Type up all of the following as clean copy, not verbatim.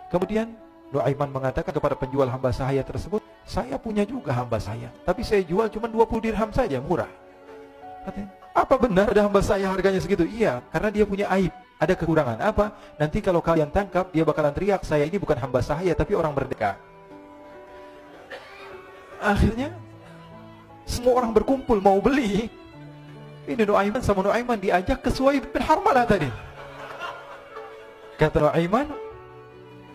Kemudian Nuaiman mengatakan kepada penjual hamba sahaya tersebut, saya punya juga hamba saya, tapi saya jual cuma 20 dirham saja, murah. Katanya, apa benar ada hamba saya harganya segitu? Iya, karena dia punya aib, ada kekurangan. Apa? Nanti kalau kalian tangkap, dia bakalan teriak, saya ini bukan hamba sahaya, tapi orang merdeka. Akhirnya semua orang berkumpul mau beli. Ini Nuaiman sama Nuaiman diajak ke Suhaib bin Harmalah tadi. Kata Nuaiman,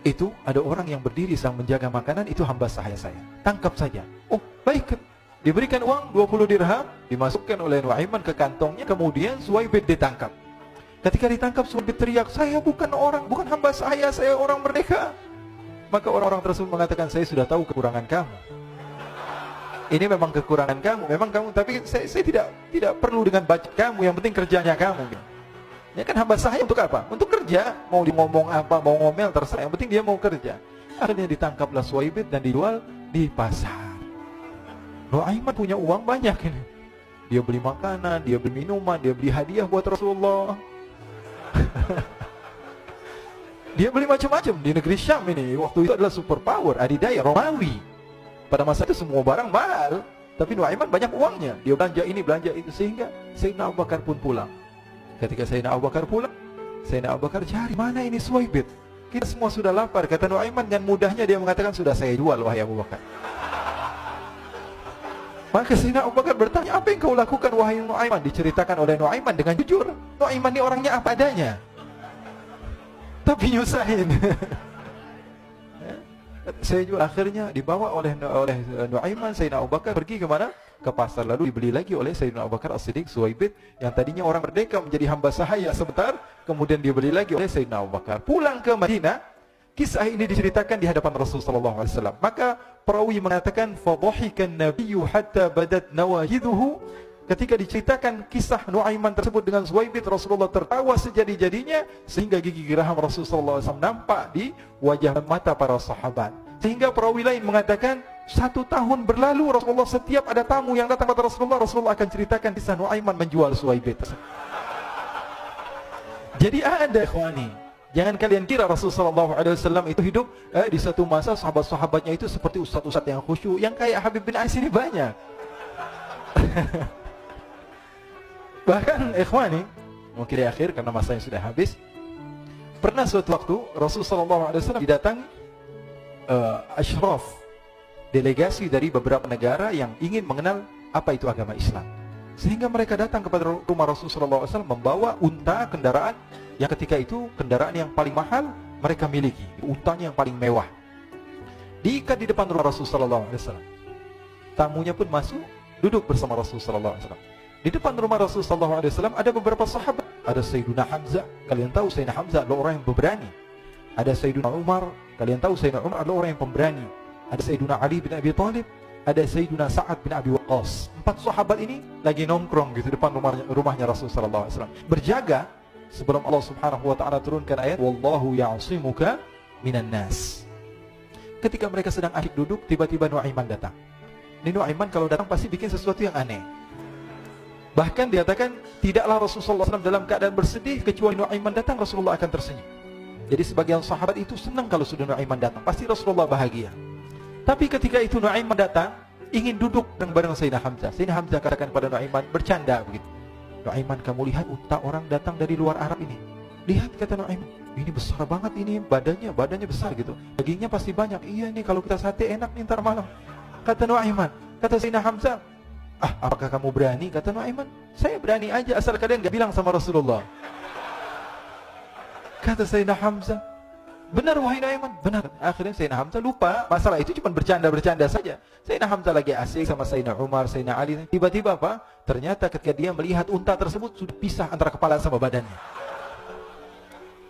itu ada orang yang berdiri sedang menjaga makanan, itu hamba sahaya saya, tangkap saja. Oh baik, diberikan uang 20 dirham, dimasukkan oleh Nuaiman ke kantongnya. Kemudian Suhaib ditangkap. Ketika ditangkap, Suhaib teriak, saya bukan hamba saya orang merdeka. Maka orang-orang tersebut mengatakan, saya sudah tahu kekurangan kamu. Ini memang kekurangan kamu, tapi saya tidak perlu dengan budget kamu, yang penting kerjanya kamu. Ya kan hamba sahaya untuk apa? Untuk kerja. Mau ngomong apa, mau ngomel, terserah. Yang penting dia mau kerja. Akhirnya ditangkaplah Suhaib dan dijual di pasar. Nuaiman punya uang banyak ini. Dia beli makanan, dia beli minuman, dia beli hadiah buat Rasulullah. Dia beli macam-macam di negeri Syam ini. Waktu itu adalah superpower, adidaya, Romawi. Pada masa itu semua barang mahal. Tapi Nuaiman banyak uangnya. Dia belanja ini, belanja itu. Sehingga Sayyidina Abu Bakar pun pulang. Ketika Sayyidina Abu Bakar pulang, Sayyidina Abu Bakar cari, mana ini Suhaib? Kita semua sudah lapar. Kata Nuaiman, dan mudahnya dia mengatakan, sudah saya jual wahai Abu Bakar. Maka Sayyidina Abu Bakar bertanya, apa yang kau lakukan wahai Nuaiman? Diceritakan oleh Nuaiman dengan jujur. Nuaiman ini orangnya apa adanya, tapi nyusahin. Saya jual. Akhirnya dibawa oleh Nuaiman, Sayyidina Abu Bakar pergi ke mana? Ke pasar, lalu dibeli lagi oleh Sayyidina Abu Bakar As-Siddiq Suhaib yang tadinya orang merdeka menjadi hamba sahaya sebentar, kemudian dibeli lagi oleh Sayyidina Abu Bakar. Pulang ke Madinah, kisah ini diceritakan di hadapan Rasulullah SAW. Maka perawi mengatakan, fadhahikan nabiyyu hatta badat nawajiduhu. Ketika diceritakan kisah Nuaiman tersebut dengan Suhaib, Rasulullah tertawa sejadi-jadinya sehingga gigi geraham Rasulullah SAW nampak di wajah mata para sahabat. Sehingga perawi lain mengatakan, 1 tahun berlalu Rasulullah setiap ada tamu yang datang kepada Rasulullah akan ceritakan kisah Nuaiman menjual Suhaib. Jadi ada ikhwani, jangan kalian kira Rasulullah SAW itu hidup di satu masa sahabat-sahabatnya itu seperti ustaz-ustaz yang khusyuk, yang kayak Habib bin Ais ini banyak. Bahkan ikhwani, mungkin di akhir karena masanya sudah habis, pernah suatu waktu Rasulullah SAW didatangi ashraf, delegasi dari beberapa negara yang ingin mengenal apa itu agama Islam. Sehingga mereka datang kepada rumah Rasulullah SAW membawa unta, kendaraan yang ketika itu kendaraan yang paling mahal mereka miliki, untanya yang paling mewah. Diikat di depan rumah Rasulullah SAW. Tamunya pun masuk, duduk bersama Rasulullah SAW. Di depan rumah Rasulullah SAW ada beberapa sahabat. Ada Sayyiduna Hamzah, kalian tahu Sayyidina Hamzah adalah orang yang pemberani. Ada Sayyiduna Umar, kalian tahu Sayyidina Umar adalah orang yang pemberani. Ada Sayyiduna Ali bin Abi Thalib, ada Sayyiduna Sa'ad bin Abi Waqqas. 4 sahabat ini lagi nongkrong gitu depan rumahnya Rasulullah SAW, berjaga sebelum Allah Subhanahu wa taala turunkan ayat wallahu ya'simuka minan nas. Ketika mereka sedang asyik duduk, tiba-tiba Nuaiman datang. Ini Nuaiman kalau datang pasti bikin sesuatu yang aneh. Bahkan dikatakan tidaklah Rasulullah SAW dalam keadaan bersedih, kecuali Nuaiman datang Rasulullah akan tersenyum. Jadi sebagian sahabat itu senang kalau sudah Nuaiman datang, pasti Rasulullah bahagia. Tapi ketika itu Nuaiman datang, ingin duduk bareng Sayyidina Hamzah. Sayyidina Hamzah katakan kepada Nuaiman, bercanda begitu. Nuaiman, kamu lihat unta orang datang dari luar Arab ini. Lihat, kata Nuaiman, ini besar banget ini, badannya besar gitu. Dagingnya pasti banyak. Iya nih, kalau kita sate enak nih ntar malam. Kata Nuaiman. Kata Sayyidina Hamzah, apakah kamu berani? Kata Nuaiman, saya berani aja asal kalian gak bilang sama Rasulullah. Kata Sayyidina Hamzah, benar wahai Nuaiman, benar. Akhirnya Sayyidina Hamzah lupa masalah itu, cuma bercanda-bercanda saja. Sayyidina Hamzah lagi asik sama Sayyidina Umar, Sayyidina Ali. Tiba-tiba apa? Ternyata ketika dia melihat unta tersebut sudah pisah antara kepala sama badannya.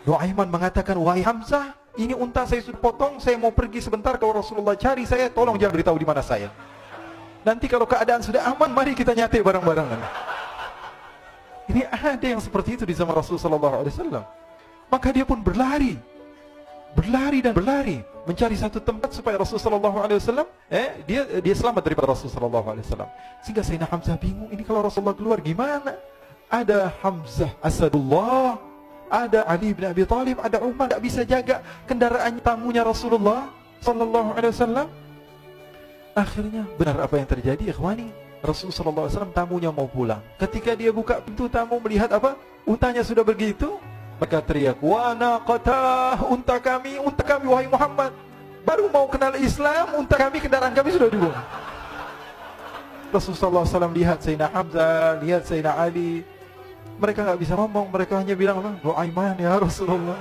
Nuaiman mengatakan, wahai Hamzah, ini unta saya sudah potong, saya mau pergi sebentar, kalau Rasulullah cari saya, tolong jangan beritahu di mana saya. Nanti kalau keadaan sudah aman, mari kita nyate bareng-barengan. Ini ada yang seperti itu di zaman Rasulullah SAW. Maka dia pun berlari dan berlari mencari satu tempat supaya Rasulullah SAW dia selamat daripada Rasulullah SAW. Sehingga Sayyidina Hamzah bingung, ini kalau Rasulullah keluar gimana? Ada Hamzah Asadullah, ada Ali bin Abi Thalib, ada Umar, tidak bisa jaga kendaraan tamunya Rasulullah sallallahu alaihi wasallam. Akhirnya benar apa yang terjadi, ikhwani. Rasulullah sallallahu alaihi wasallam tamunya mau pulang. Ketika dia buka pintu, tamu melihat apa? Untanya sudah begitu. Maka teriak, "Wa naqatah, unta kami wahai Muhammad. Baru mau kenal Islam, unta kami, kendaraan kami sudah dibuang." Rasulullah SAW lihat Sayyidina Hamzah, lihat Sayyidina Ali. Mereka nggak bisa ngomong, mereka hanya bilang apa? "Nu'aiman ya Rasulullah."